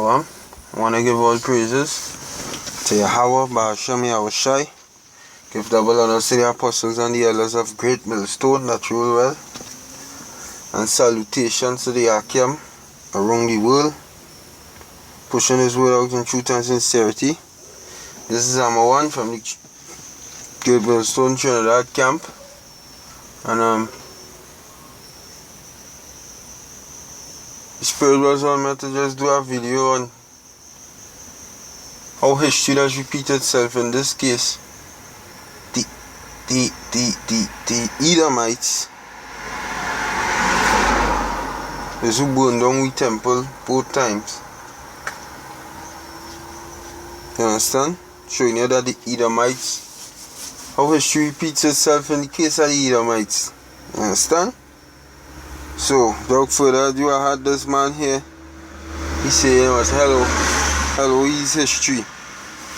I want to give all praises to Yahweh, Ba'ashem Yahushai. Give double honor to the apostles and the elders of Great Millstone that rule well. And salutations to the Akim around the world, pushing his word out in truth and sincerity. This is One from the Great Millstone Trinidad camp. And the Spirit was on me to just do a video on how history does repeat itself. In this case, the Edomites is who burned down the temple both times. You understand? Showing you that the Edomites, how history repeats itself in the case of the Edomites. You understand? So, without further ado, I had this man here. He said, hello is history.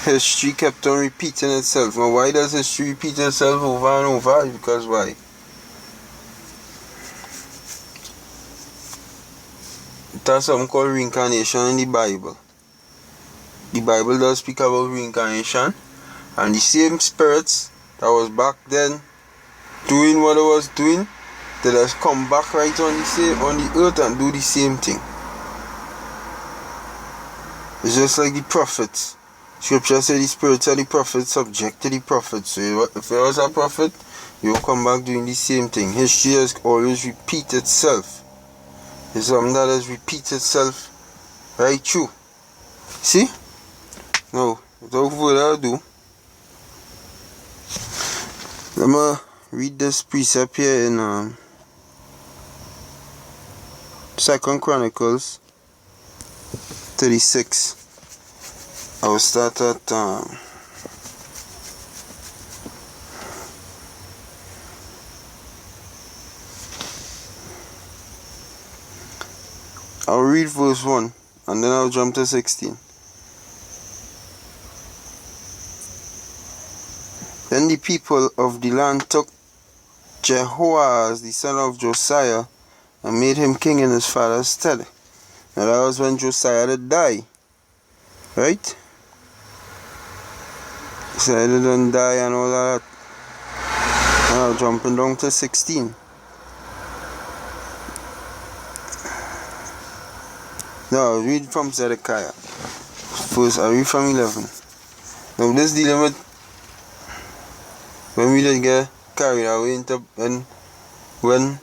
History kept on repeating itself. Now, why does history repeat itself over and over? Because why? There's something called reincarnation in the Bible. The Bible does speak about reincarnation, and the same spirits that was back then doing what it was doing, they just come back right on the earth and do the same thing. It's just like the prophets. Scripture says the spirits of the prophets subject to the prophets. So if there was a prophet, you will come back doing the same thing. History has always repeat itself. It's something that has repeated itself right through. See? Now, without further ado, let me read this precept here in 2 Chronicles 36. I will start at I'll read verse 1 and then I'll jump to 16. Then the people of the land took Jehoahaz the son of Josiah and made him king in his father's stead. Now that was when Josiah did die, right? So he didn't die and all that. Now jumping down to 16. Now I read from Zedekiah. First I read from 11. Now this dealing with when we did get carried away into when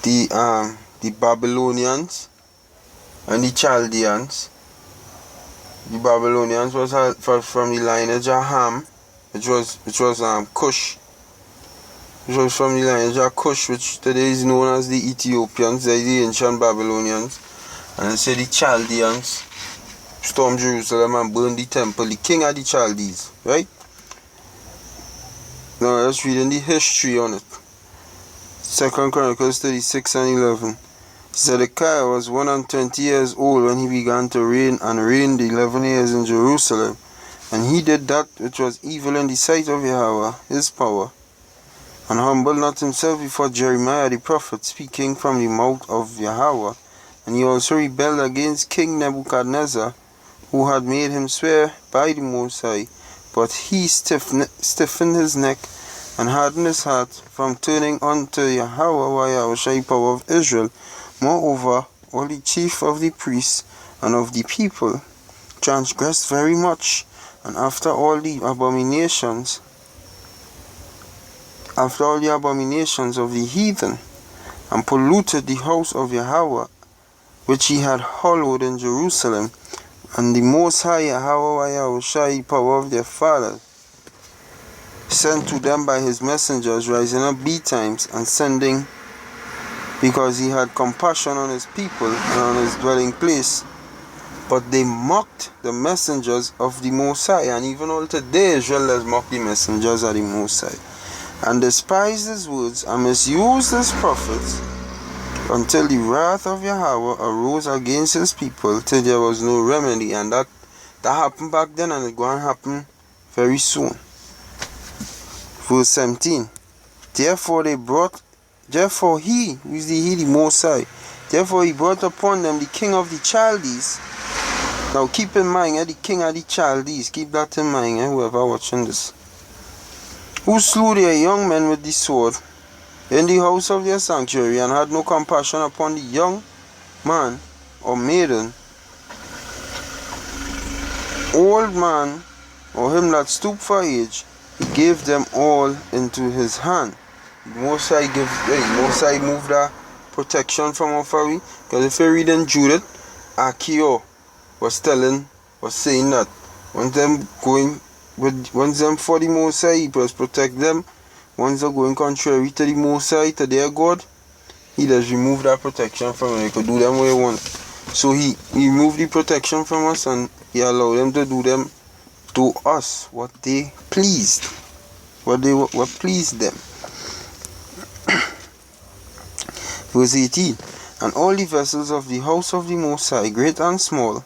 the Babylonians and the Chaldeans. The Babylonians was from the lineage of Ham, which was Cush. Which was from the lineage of Cush, which today is known as the Ethiopians, the ancient Babylonians. And they say the Chaldeans stormed Jerusalem and burned the temple, the king of the Chaldees, right? Now let's read in the history on it. 2 Chronicles 36 and 11. Zedekiah was 120 years old when he began to reign, and reigned 11 years in Jerusalem. And he did that which was evil in the sight of Yahweh, his power, and humbled not himself before Jeremiah the prophet, speaking from the mouth of Yahweh. And he also rebelled against King Nebuchadnezzar, who had made him swear by the Most High. But he stiffened his neck and hardened his heart from turning unto Yahweh, Yahushai, power of Israel. Moreover, all the chief of the priests and of the people transgressed very much, and after all the abominations of the heathen, and polluted the house of Yahweh, which he had hallowed in Jerusalem. And the Most High Yahweh, Yahushai, power of their fathers, sent to them by his messengers, rising up betimes and sending, because he had compassion on his people and on his dwelling place. But they mocked the messengers of the Most High, and even all today Israel has mocked the messengers of the Most High, and despised his words, and misused his prophets, until the wrath of Yahweh arose against his people, till there was no remedy. And that happened back then, and it's going to happen very soon. Verse 17. Therefore he, who is the Most High, Therefore he brought upon them the king of the Chaldees. Now keep in mind, the king of the Chaldees, keep that in mind, whoever watching this. Who slew their young men with the sword in the house of their sanctuary, and had no compassion upon the young man or maiden, old man, or him that stooped for age. He gave them all into his hand. Most High moved that protection from Ophawi, because if you read in Judith, Achio was saying that once them for the Most High, he must protect them. Once they're going contrary to the Most High, to their God, he does remove that protection from them. He could do them what he want. So he removed the protection from us, and he allowed them to do them to us what they pleased, what pleased them. Verse 18. And all the vessels of the house of the Most High, great and small,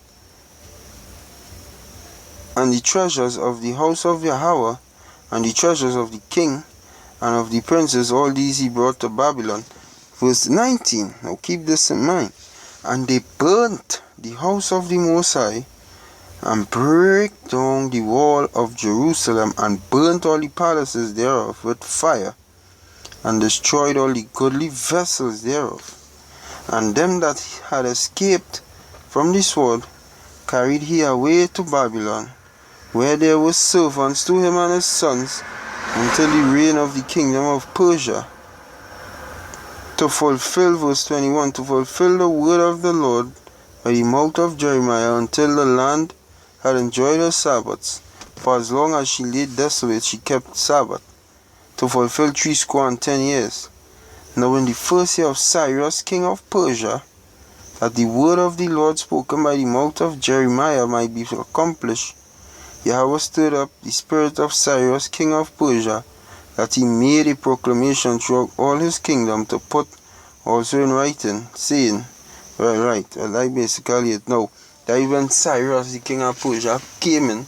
and the treasures of the house of Yahweh, and the treasures of the king and of the princes, all these he brought to Babylon. Verse 19. Now keep this in mind. And they burnt the house of the Most High, and break down the wall of Jerusalem, and burnt all the palaces thereof with fire, and destroyed all the goodly vessels thereof. And them that had escaped from the sword carried he away to Babylon, where there were servants to him and his sons, until the reign of the kingdom of Persia. To fulfill, verse 21, to fulfill the word of the Lord by the mouth of Jeremiah, until the land had enjoyed her Sabbaths. For as long as she lay desolate, she kept Sabbath, to fulfill 70 years. Now in the first year of Cyrus, king of Persia, that the word of the Lord spoken by the mouth of Jeremiah might be accomplished, Yahweh stirred up the spirit of Cyrus, king of Persia, that he made a proclamation throughout all his kingdom, to put also in writing, saying, like basically it now, that even Cyrus, the king of Persia, came in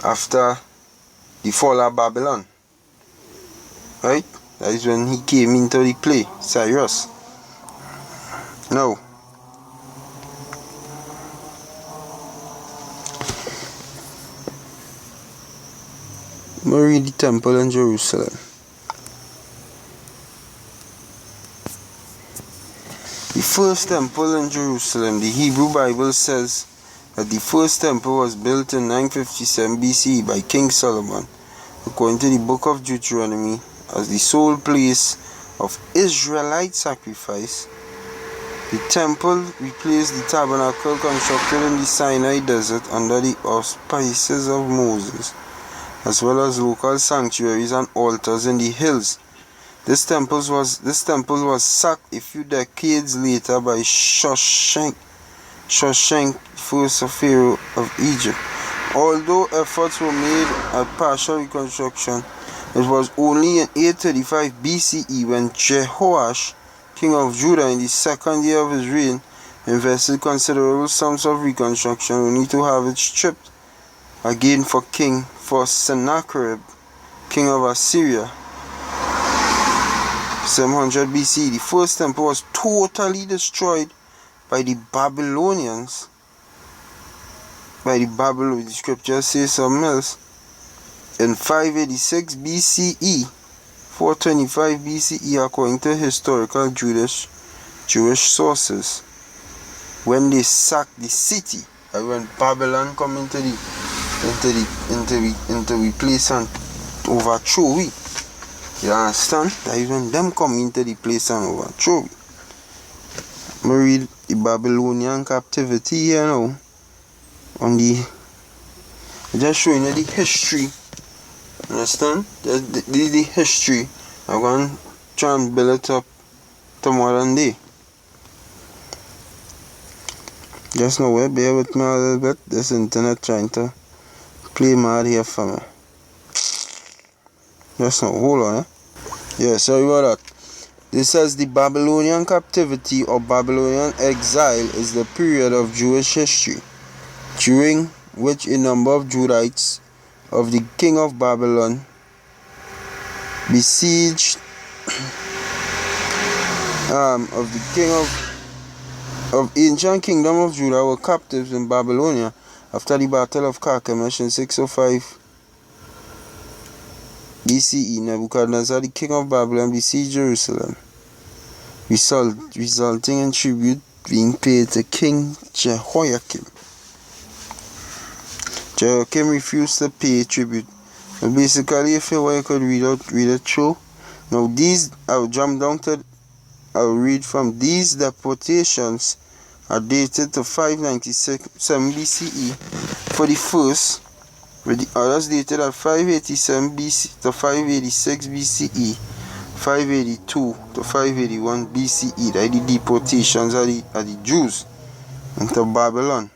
after the fall of Babylon. Right? That is when he came into the play, Cyrus. Now, we read the temple in Jerusalem. The first temple in Jerusalem, the Hebrew Bible says that the first temple was built in 957 BCE by King Solomon, according to the book of Deuteronomy, as the sole place of Israelite sacrifice. The temple replaced the tabernacle constructed in the Sinai desert under the auspices of Moses, as well as local sanctuaries and altars in the hills. This temple was sacked a few decades later by Shoshenq, first pharaoh of Egypt. Although efforts were made at partial reconstruction, it was only in 835 BCE when Jehoash, king of Judah, in the second year of his reign, invested considerable sums of reconstruction, only to have it stripped again for Sennacherib, king of Assyria. 700 BC. The first temple was totally destroyed by the Babylonians. The scriptures say something else. In 586 BCE, 425 BCE, according to historical Jewish sources, when they sacked the city, and when Babylon come into the place and overthrow it. You understand? That is when them come into the place and overthrow it. I read the Babylonian captivity here now. I'm just showing you the history. Understand? This is the history. I'm going to try and build it up to modern day. Just now, bear with me a little bit. This internet trying to play mad here for me. Just now, hold on. Yeah, sorry about that. This says the Babylonian captivity or Babylonian exile is the period of Jewish history during which a number of Judites of the king of Babylon besieged of ancient kingdom of Judah were captives in Babylonia after the Battle of Carchemish in 605 BCE. Nebuchadnezzar, the king of Babylon, besieged Jerusalem, resulting in tribute being paid to King Jehoiakim. Jehoiakim refused to pay tribute. So basically, if you could read it through. Now these, I'll read from these deportations are dated to 597 BCE for the first, with the others dated at 587 BC to 586 BCE, 582 to 581 BCE. That the deportations of the Jews into Babylon.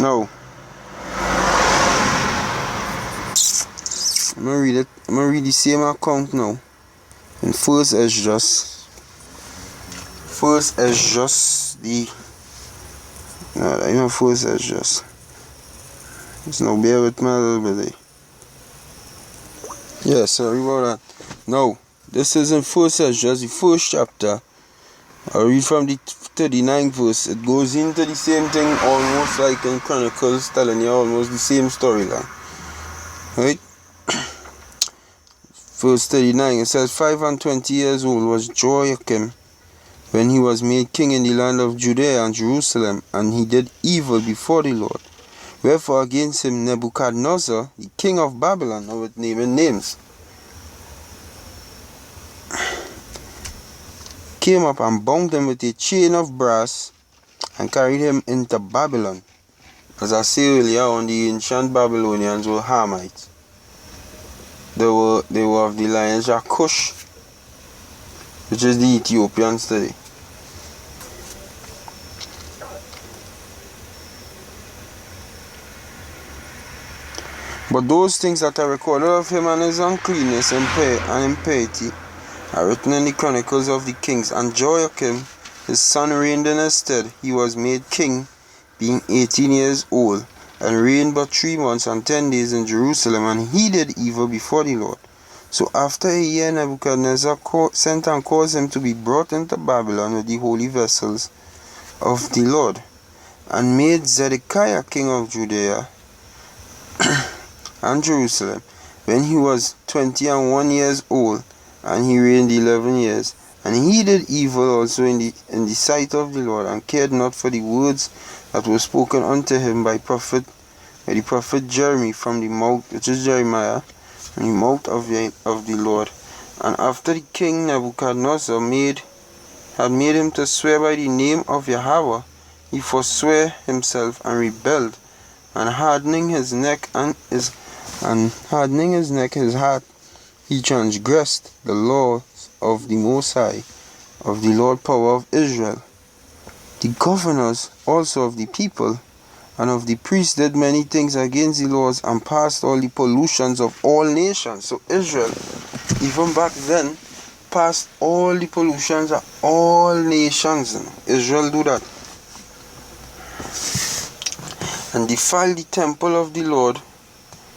Now, I'm gonna read the same account now. In first Esdras the I know first Esdras. Just now bear with me a little bit. Yeah, sorry about that. Now, this is in first Esdras, the first chapter. I'll read from the 39th verse. It goes into the same thing almost like in Chronicles, telling you almost the same storyline. Right? Verse 39, it says, 520 years old was Jehoiakim when he was made king in the land of Judea and Jerusalem, and he did evil before the Lord. Wherefore against him Nebuchadnezzar, the king of Babylon, now with naming names, came up and bound him with a chain of brass and carried him into Babylon. As I said earlier on, the ancient Babylonians were Hamites. They were of the lineage of Cush, which is the Ethiopians today. But those things that are recorded of him and his uncleanness and impiety are written in the Chronicles of the Kings. And Jehoiakim, his son, reigned in his stead. He was made king, being 18 years old, and reigned but 3 months and 10 days in Jerusalem, and he did evil before the Lord. So after a year, Nebuchadnezzar sent and caused him to be brought into Babylon with the holy vessels of the Lord, and made Zedekiah king of Judea and Jerusalem, when he was 21 years old, and he reigned 11 years. And he did evil also in the sight of the Lord, and cared not for the words that were spoken unto him by the prophet Jeremy from the mouth, which is Jeremiah, from the mouth of the Lord. And after the king Nebuchadnezzar had made him to swear by the name of Yahweh, he forswear himself and rebelled, and hardening his neck his heart, he transgressed the laws of the Most High, of the Lord power of Israel. The governors also of the people and of the priests did many things against the laws, and passed all the pollutions of all nations. So Israel, even back then, passed all the pollutions of all nations. Israel do that. And defiled the temple of the Lord,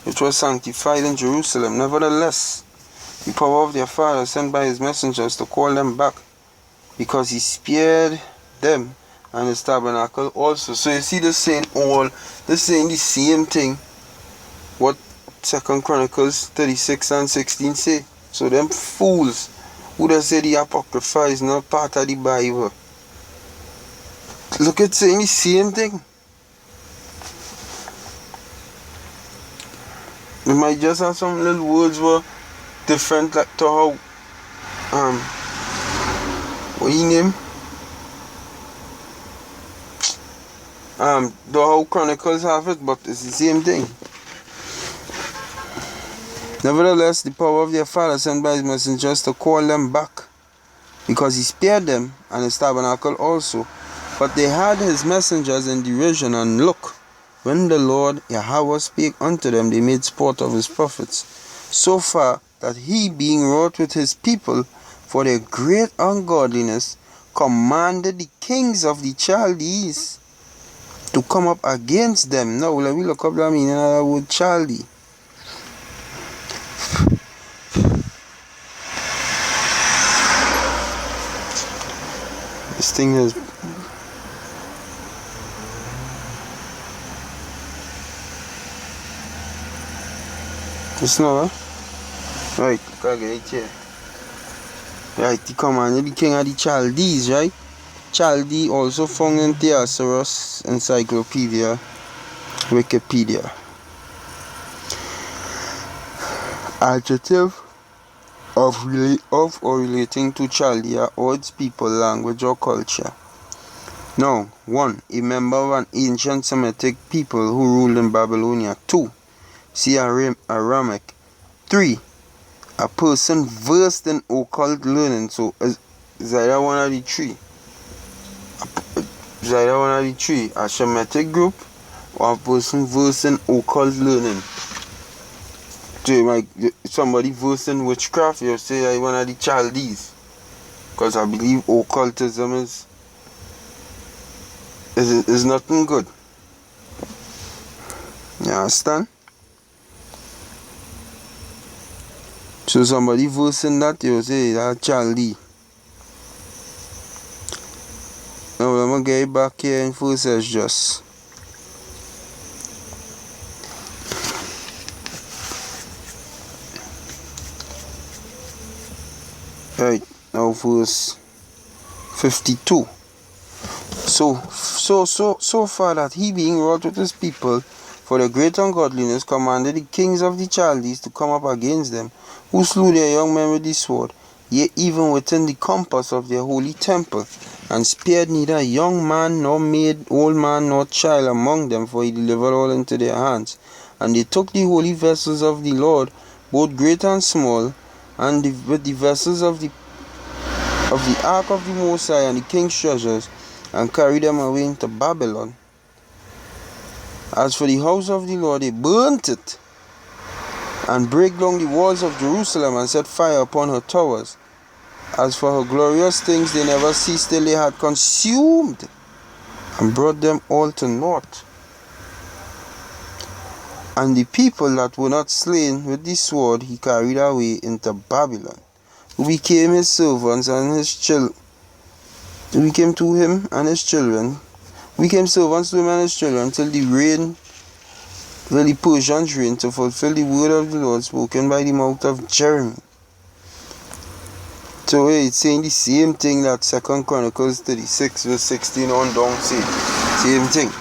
which was sanctified in Jerusalem. Nevertheless, the power of their father sent by his messengers to call them back, because he spared them and his tabernacle also. So you see this saying the same thing what 2 Chronicles 36 and 16 say. So them fools who does say the Apocrypha is not part of the Bible, look at saying the same thing. They might just have some little words were different, like to how what he name? The whole Chronicles have it, but it's the same thing. Nevertheless, the power of their father sent by his messengers to call them back, because he spared them and his tabernacle also. But they had his messengers in derision, and look, when the Lord Yahweh spake unto them, they made sport of his prophets, so far that he, being wroth with his people for their great ungodliness, commanded the kings of the Chaldees to come up against them. Now let me look up the meaning of the word Chaldee. This thing is... It's not, huh? Right, gotta get it here. Right, he commanded the king of the Chaldees, right? Chaldee also found in Thesaurus Encyclopedia, Wikipedia. Adjective of or relating to Chaldea or its people, language or culture. Now, 1. A member of an ancient Semitic people who ruled in Babylonia. 2. See Aramic. 3. A person versed in occult learning. So, is either one of the three. Is either one of the three. A Semitic group or a person versed in occult learning. So, like somebody versed in witchcraft, you say one of the Chaldees. Because I believe occultism is nothing good. You understand? So somebody versed in that, you say that Chaldee. Now I'm gonna get it back here in first Esdras. Right, now verse 52. So far that he being wrought with his people for the great ungodliness commanded the kings of the Chaldees to come up against them, who slew their young men with the sword, yea, even within the compass of their holy temple, and spared neither young man nor maid, old man nor child among them, for he delivered all into their hands. And they took the holy vessels of the Lord, both great and small, and with the vessels of the ark of the Most High and the king's treasures, and carried them away into Babylon. As for the house of the Lord, they burnt it, and brake down the walls of Jerusalem, and set fire upon her towers. As for her glorious things, they never ceased till they had consumed, and brought them all to naught. And the people that were not slain with the sword, he carried away into Babylon, who became his servants and his children. We came to him and his children. We became servants to him and his children till the Persians reigned, to fulfill the word of the Lord spoken by the mouth of Jeremy. So it's saying the same thing that 2 Chronicles 36 verse 16 on down say. Same thing.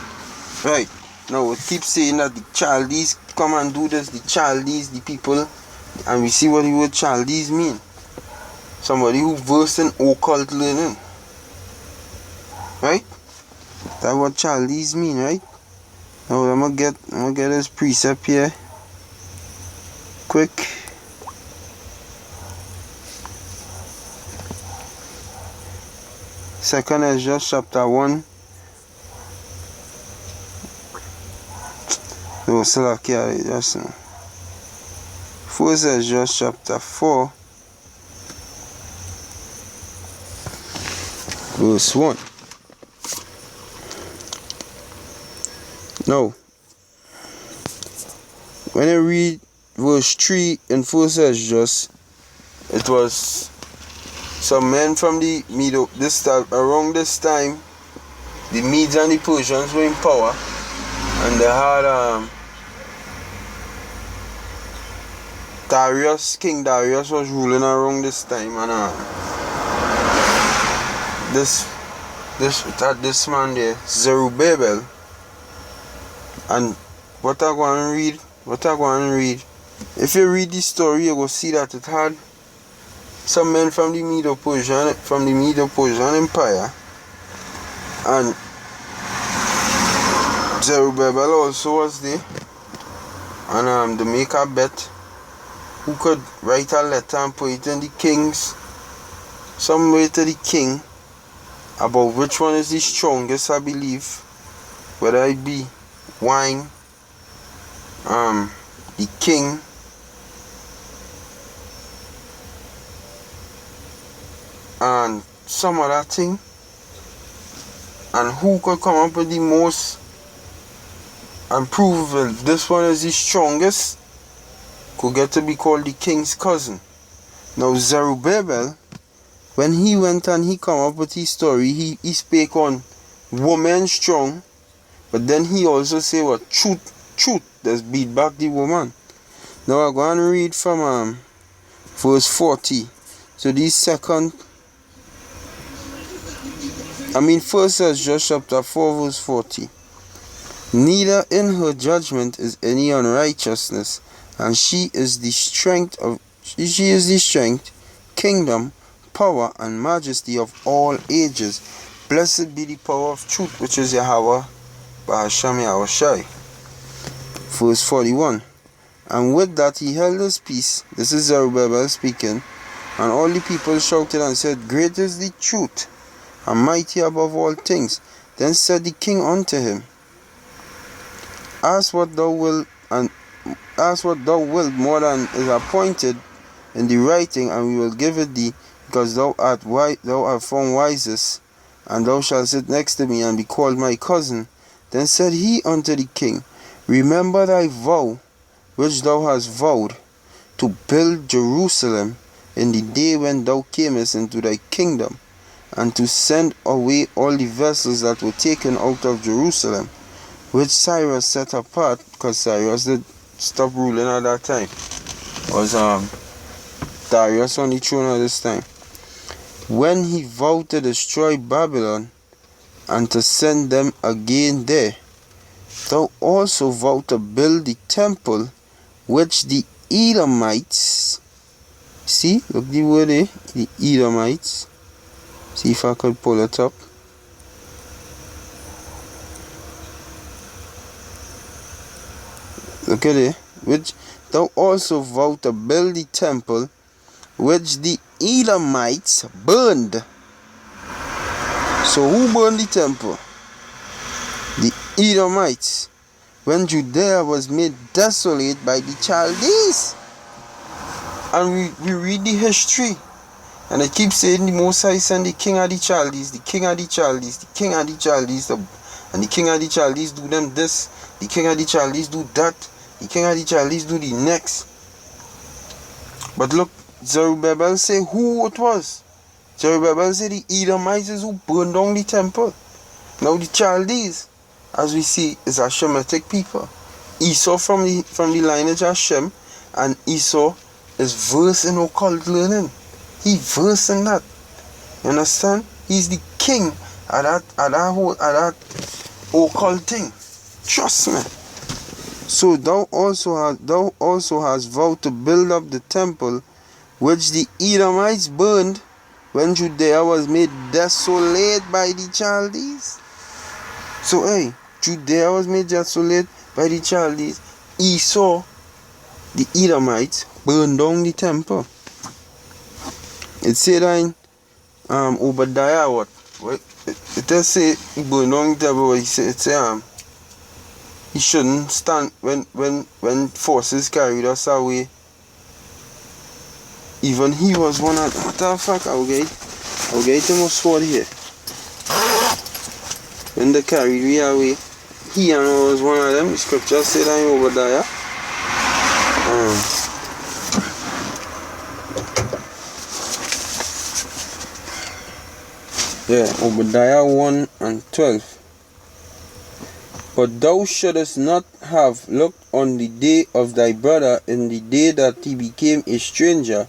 Right. Now we keep saying that the Chaldees come and do this. The Chaldees, the people. And we see what the word Chaldees mean. Somebody who versed in occult learning. Right? That's what Chaldees mean, right? Now I'm gonna get this precept here. Quick. Second Esdras chapter 1. No, still have carry just now. First Esdras chapter 4. Verse 1. Now, when I read verse 3 in First Esdras, it was some men from the Medo. Around this time, the Medes and the Persians were in power, and they had King Darius was ruling around this time, and this man there, Zerubbabel. And what I go and read, if you read the story, you will see that it had some men from the Medo-Persian Empire, and Zerubbabel also was there, and they make a bet who could write a letter and put it in the king's, some way to the king, about which one is the strongest, I believe, whether it be wine, the king, and some other thing, and who could come up with the most and prove this one is the strongest, could get to be called the king's cousin. Now Zerubbabel When he went and he come up with his story, he spake on woman strong, but then he also say what truth, let's beat back the woman. Now I'm going to read from verse 40. So this first Ezra chapter 4 verse 40. Neither in her judgment is any unrighteousness, and she is the strength, kingdom, power, and majesty of all ages. Blessed be the power of truth, which is Yahweh Bahasham Yahushai. Verse 41. And with that he held his peace. This is Zerubbabel speaking. And all the people shouted and said, Great is the truth, and mighty above all things. Then said the king unto him, Ask what thou wilt more than is appointed in the writing, and we will give it thee, because thou art found wisest, and thou shalt sit next to me and be called my cousin. Then said he unto the king, Remember thy vow which thou hast vowed, to build Jerusalem in the day when thou camest into thy kingdom, and to send away all the vessels that were taken out of Jerusalem, which Cyrus set apart, because Cyrus did stop ruling at that time. Was Darius on the throne at this time. When he vowed to destroy Babylon and to send them again there, thou also vowed to build the temple which the Edomites, see, look the word there, the Edomites, see if I could pull it up. Look at it. Which thou also vowed to build the temple which the Edomites burned. So who burned the temple? The Edomites. When Judea was made desolate by the Chaldees. And we read the history. And they keep saying the Most High sent the king of the Chaldees, the king of the Chaldees, the king of the Chaldees, and the king of the Chaldees do them this, the king of the Chaldees do that, the king of the Chaldees do the next. But look, Zerubbabel say who it was. Zerubbabel say the Edomites is who burned down the temple. Now the Chaldees, as we see, is a Shemitic people. Esau from the lineage of Shem, and Esau is versed in occult learning. He versed in that. You understand? He's the king of that occult thing. Trust me. So thou also hast vowed to build up the temple which the Edomites burned when Judea was made desolate by the Chaldees. So hey, Judea was made desolate by the Chaldees. Esau, the Edomites, burned down the temple. It said in Obadiah what? It does say he burned down the temple, but it say he shouldn't stand when forces carried us away. Even he was one of what the fuck, I'll get him a sword here. When they carried me away, he and I was one of them. The scripture said in Obadiah. Obadiah 1 and 12. But thou shouldest not have looked on the day of thy brother in the day that he became a stranger,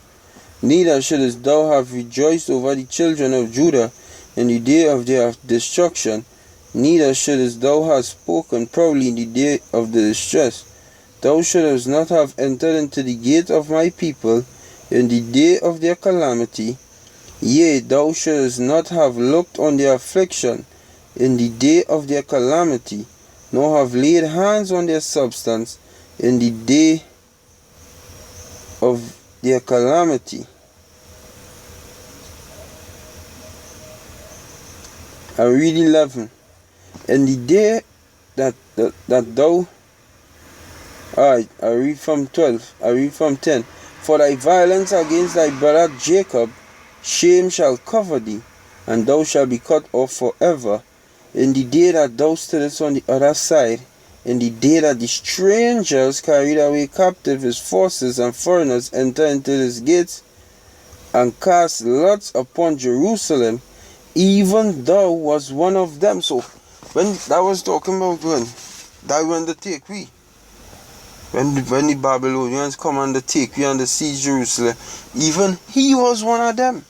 neither shouldest thou have rejoiced over the children of Judah in the day of their destruction, neither shouldest thou have spoken proudly in the day of the distress. Thou shouldest not have entered into the gate of my people in the day of their calamity, yea, thou shouldest not have looked on their affliction in the day of their calamity, nor have laid hands on their substance in the day of their calamity. I read 11. In the day that thou... Alright, I read from 12. I read from 10. For thy violence against thy brother Jacob, shame shall cover thee, and thou shalt be cut off forever. In the day that thou stoodest on the other side, in the day that the strangers carried away captive his forces and foreigners enter into his gates, and cast lots upon Jerusalem, even thou was one of them. So when that was talking about when they take we. When the Babylonians come and they take we and they siege Jerusalem, even he was one of them.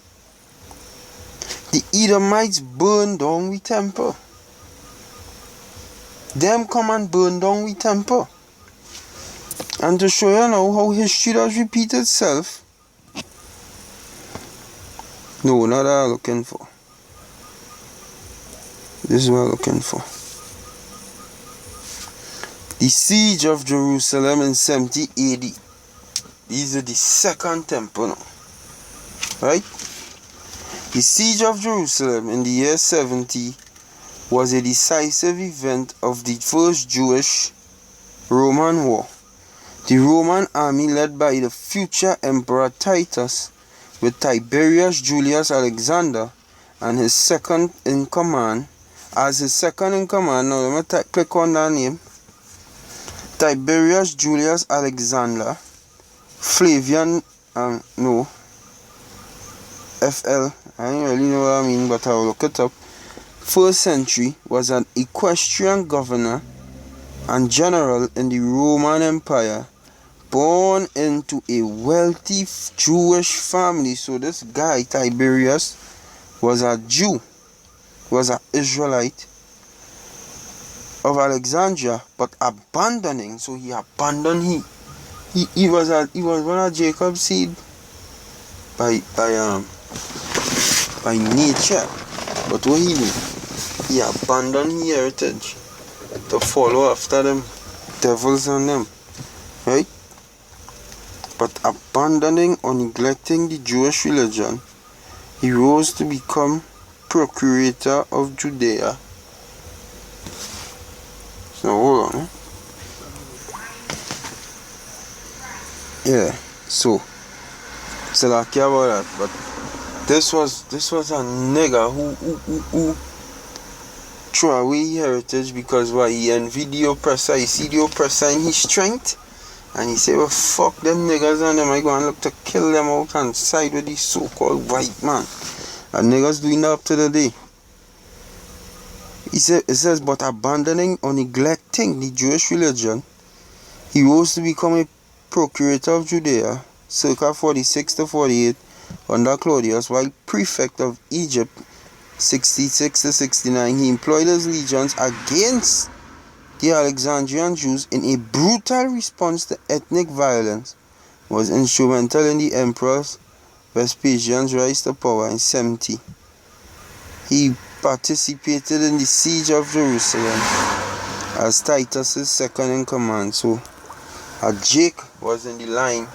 The Edomites burned down the temple. Them come and burn down the temple. And to show you now how history does repeat itself. No, not that I'm looking for. This is what I'm looking for. The siege of Jerusalem in 70 AD. These are the second temple now. Right? The siege of Jerusalem in the year 70 was a decisive event of the first Jewish-Roman war. The Roman army led by the future Emperor Titus with Tiberius Julius Alexander and his second in command. As his second in command, now let me click on that name. Tiberius Julius Alexander, Flavian, FL, I don't really know what I mean, but I'll look it up. First century, was an equestrian governor and general in the Roman Empire, born into a wealthy Jewish family. So this guy, Tiberius, was a Jew, was an Israelite of Alexandria, but abandoning. So he abandoned. He was one of Jacob's seed by nature. But what he did, he abandoned his heritage to follow after them devils and them, right? But abandoning or neglecting the Jewish religion, he rose to become procurator of Judea. So hold on. Yeah, so lucky about that. But this was a nigga who threw away heritage because why? He envied the oppressor. He see the oppressor in his strength, and he say, well, fuck them niggas and them. I go and look to kill them out and side with these so-called white man. And niggas doing that up to the day. It says, but abandoning or neglecting the Jewish religion, he rose to become a procurator of Judea, circa 46 to 48, under Claudius, while prefect of Egypt, 66 to 69. He employed his legions against the Alexandrian Jews in a brutal response to ethnic violence, was instrumental in the Emperor Vespasian's rise to power in 70. He participated in the siege of Jerusalem as Titus's second in command. So Jake was in the line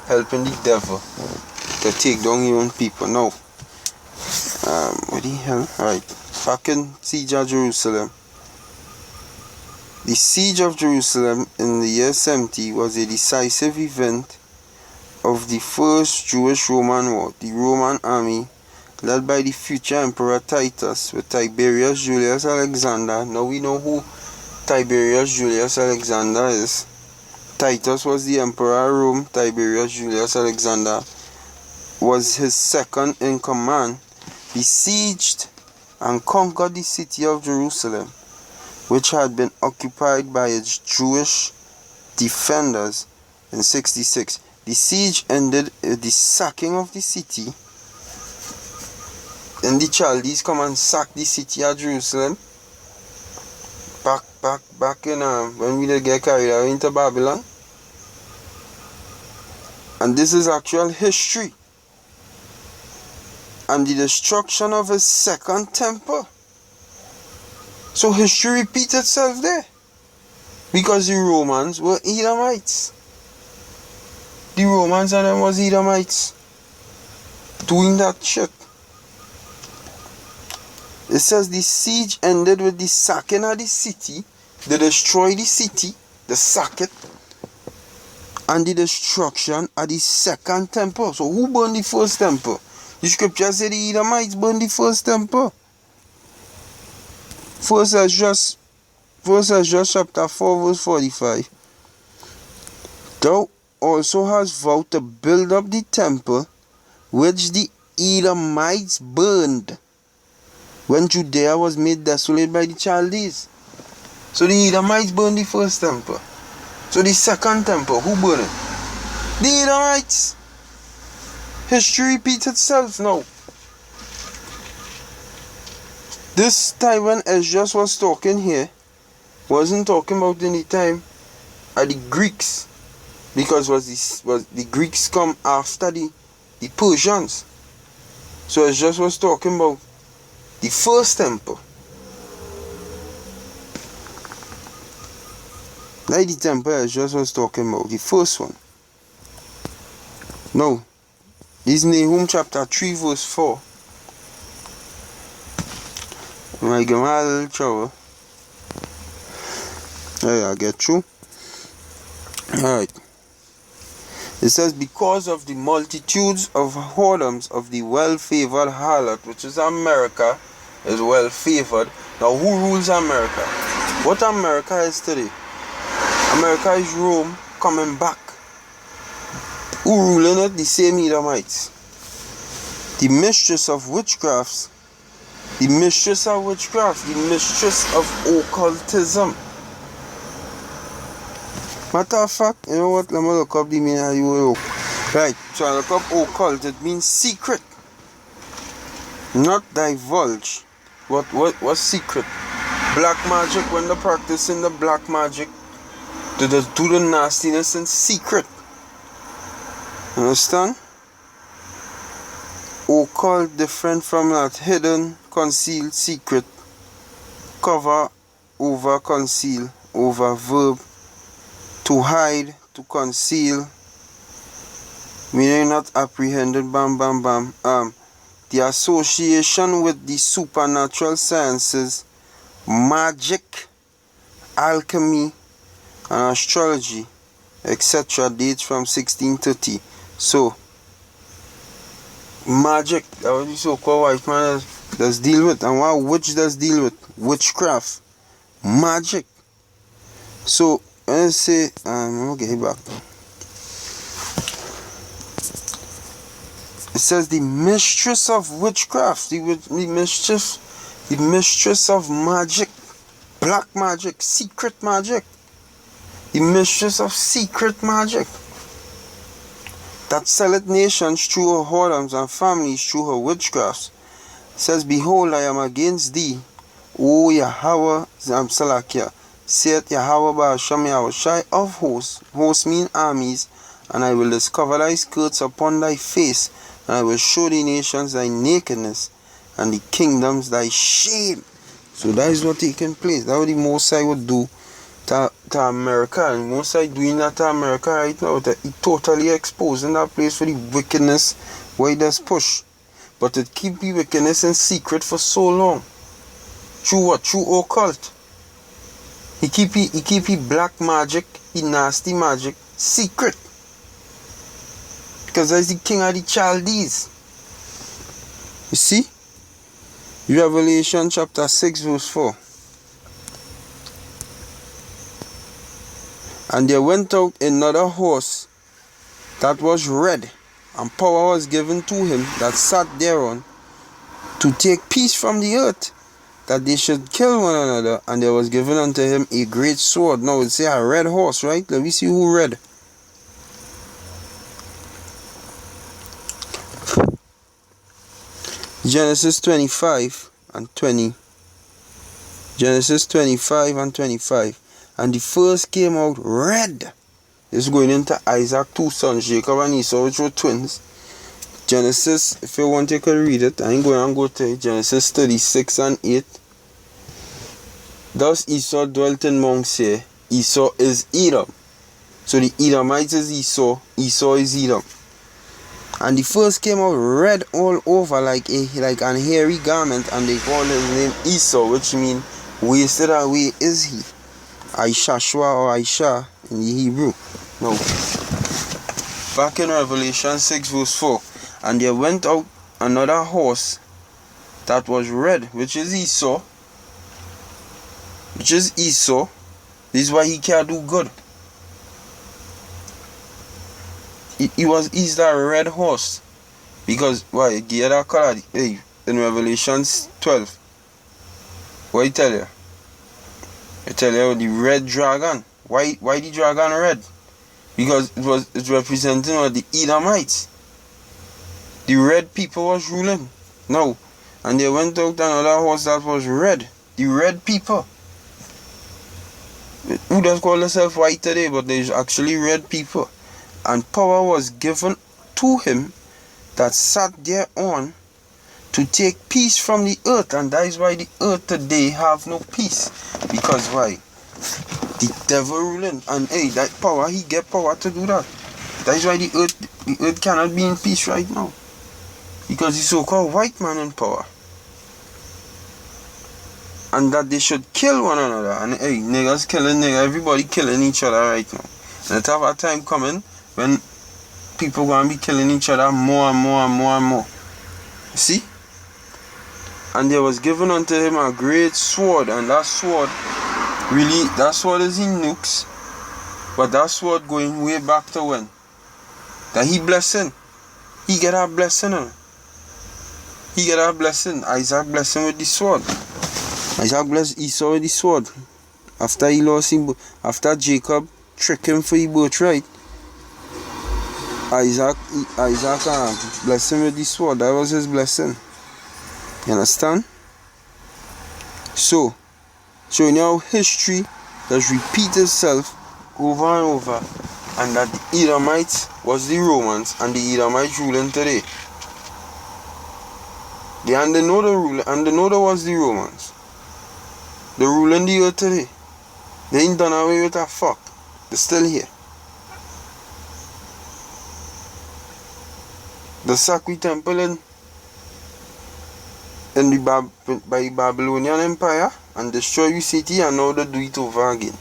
helping the devil to take down his own people. Now, what the hell? Alright, back in siege of Jerusalem. The siege of Jerusalem in the year 70 was a decisive event of the first Jewish-Roman war. The Roman army, led by the future Emperor Titus with Tiberius Julius Alexander. Now we know who Tiberius Julius Alexander is. Titus was the emperor of Rome. Tiberius Julius Alexander was his second in command. Besieged and conquered the city of Jerusalem, which had been occupied by its Jewish defenders in 66. The siege ended with the sacking of the city. Then the Chaldees come and sack the city of Jerusalem. Back in when we did get carried away into Babylon. And this is actual history. And the destruction of his second temple. So history repeats itself there. Because the Romans were Edomites. The Romans and them was Edomites. Doing that shit. It says the siege ended with the sacking of the city. They destroy the city. They sack it. And the destruction of the second temple. So who burned the first temple? The scripture said the Edomites burned the first temple. First Ezra chapter 4 verse 45. Thou also hast vowed to build up the temple which the Edomites burned when Judea was made desolate by the Chaldees. So the Edomites burned the first temple. So the second temple, who burned it? The Edomites. History repeats itself now. This time when Ezra was talking here, wasn't talking about any time at the Greeks, because was the Greeks come after the Persians. So Ezra was talking about the first temple. Like the temple Ezra was talking about, the first one. No. This is Nahum chapter 3 verse 4. I give my little trouble. I get through. Alright. It says, because of the multitudes of whoredoms of the well-favored harlot, which is America, is well-favored. Now, who rules America? What America is today? America is Rome coming back. Who ruling it? The same Edomites. The mistress of witchcrafts. The mistress of witchcraft. The mistress of occultism. Matter of fact, you know what? Let me look up the meaning of the word. Right, so I look up occult. It means secret. Not divulge. What's secret? Black magic, when they're practicing the black magic, to the nastiness in secret. Understand? Occult different from that. Hidden, concealed, secret. Cover, over, conceal, over, verb. To hide, to conceal. Meaning not apprehended, bam, bam, bam. The association with the supernatural sciences, magic, alchemy, and astrology, etc. dates from 1630. So, magic, that what the so-called white man does deal with. And what witch does deal with? Witchcraft. Magic. So, let's say, I'll get it back. It says the mistress of witchcraft, the mistress of magic, black magic, secret magic, the mistress of secret magic, that selleth nations through her whoredoms and families through her witchcrafts. It says, behold, I am against thee, O Yahweh Salakia, saith Yahweh Ba'asham Yahushai of hosts. Hosts mean armies. And I will discover thy skirts upon thy face, and I will show the nations thy nakedness, and the kingdoms thy shame. So that is what taking place. That's what the Most High would do to America. And Most High doing that to America right now. He totally exposing that place for the wickedness why it does push. But it keep the wickedness in secret for so long. Through what? Through occult. He keep black magic, he nasty magic, secret. Because that's the king of the Chaldees. You see? Revelation chapter 6 verse 4. And there went out another horse that was red, and power was given to him that sat thereon to take peace from the earth, that they should kill one another, and there was given unto him a great sword. Now it say a red horse, right? Let me see who read. Genesis 25 and 20. Genesis 25 and 25. And the first came out red. It's going into Isaac, two sons, Jacob and Esau, which were twins. Genesis, if you want you can read it. I ain't going to go to it. Genesis 36 and 8. Thus Esau dwelt in Mount Seir. Esau is Edom. So the Edomites is Esau. Esau is Edom. And the first came out red all over like an hairy garment, and they called his name Esau, which means wasted away is he. Aishashua or Aisha in the Hebrew. Now, back in Revelation 6 verse 4. And there went out another horse that was red, which is Esau. Which is Esau. This is why he can't do good. He's that red horse. Because why? Give that color. Hey, in Revelations 12. What I tell you? I tell you the red dragon. Why the dragon red? Because it's representing the Edomites. The red people was ruling. No. And they went out another horse that was red. The red people. Who does call themselves white today, but there's actually red people. And power was given to him that sat there on to take peace from the earth. And that is why the earth today have no peace. Because why? The devil ruling. And hey, that power, he get power to do that. That is why the earth cannot be in peace right now. Because the so-called white man in power. And that they should kill one another. And hey, niggas killing niggas, everybody killing each other right now. And it have a time coming when people gonna be killing each other more and more and more and more. See? And there was given unto him a great sword, and that sword is in nukes. But that sword going way back to when? That he blessing. He get a blessing. He get a blessing. Isaac blessing with the sword. Isaac blessed Esau with the sword. After he lost him, after Jacob tricked him for his birthright, Isaac blessed him with the sword. That was his blessing. You understand? So now history does repeat itself over and over, and that the Edomites was the Romans, and the Edomites ruling today. They know the ruler, and they know there was the Romans. They ruling the earth today. They ain't done away with that fuck. They're still here. The Sakri temple by the Babylonian Empire and destroy your city, and now they do it over again.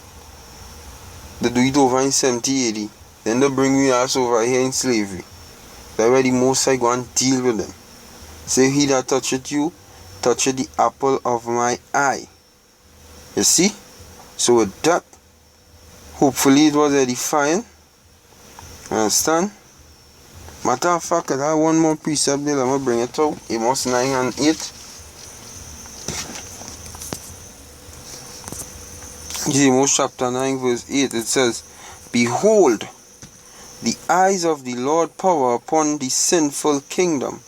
They do it over in 70 AD. Then they bring you ass over here in slavery. That's why the Most High go and deal with them. Say, he that toucheth you, toucheth the apple of my eye. You see? So with that, hopefully it was edifying. Understand? Matter of fact, I have one more precept there. I'm going to bring it out. Amos 9 and 8. Amos chapter 9 verse 8. It says, behold, the eyes of the Lord power upon the sinful kingdom,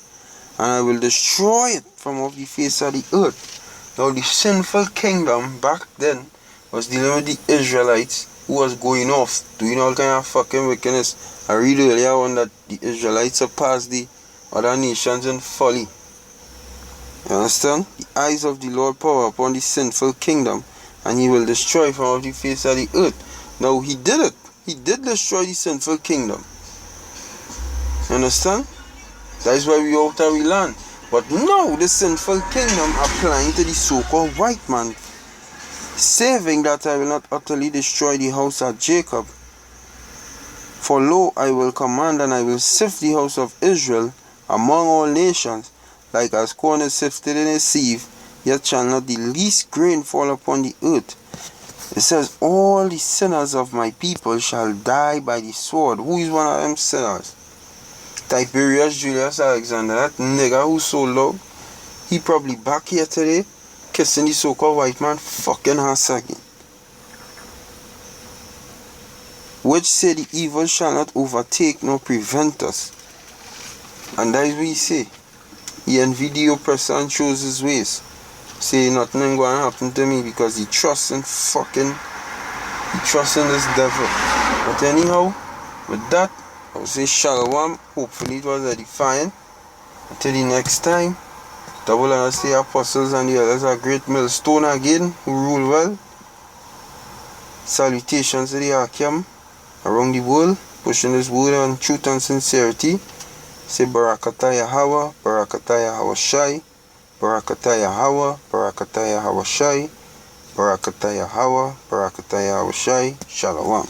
and I will destroy it from off the face of the earth. Now the sinful kingdom back then was dealing with the Israelites, who was going off, doing all kind of fucking wickedness. I read earlier on that the Israelites surpassed the other nations in folly. You understand? The eyes of the Lord power upon the sinful kingdom, and he will destroy from off the face of the earth. Now he did it. He did destroy the sinful kingdom. You understand? That is why we out of we land. But now the sinful kingdom applying to the so-called white man, saving that I will not utterly destroy the house of Jacob. For lo, I will command, and I will sift the house of Israel among all nations, like as corn is sifted in a sieve, yet shall not the least grain fall upon the earth. It says, all the sinners of my people shall die by the sword. Who is one of them sinners? Tiberius Julius Alexander, that nigga who's so low, he probably back here today, kissing the so-called white man fucking ass again. Which say the evil shall not overtake nor prevent us. And that is what he say. He envied the oppressor and chose his ways. Say nothing ain't going to happen to me because he trusts in this devil. But anyhow, with that, I will say shalom. Hopefully it was edifying. Until the next time, double and say apostles and the others are great millstone again, who rule well. Salutations to the Akim around the world, pushing this word and truth and sincerity. Say Barakatah Yahweh, Barakatah Yahweh Shai, Barakatah Yahweh, Barakatah Yahweh Shai, Barakatah Yahweh, Barakatah Yahweh Shai. Shalom.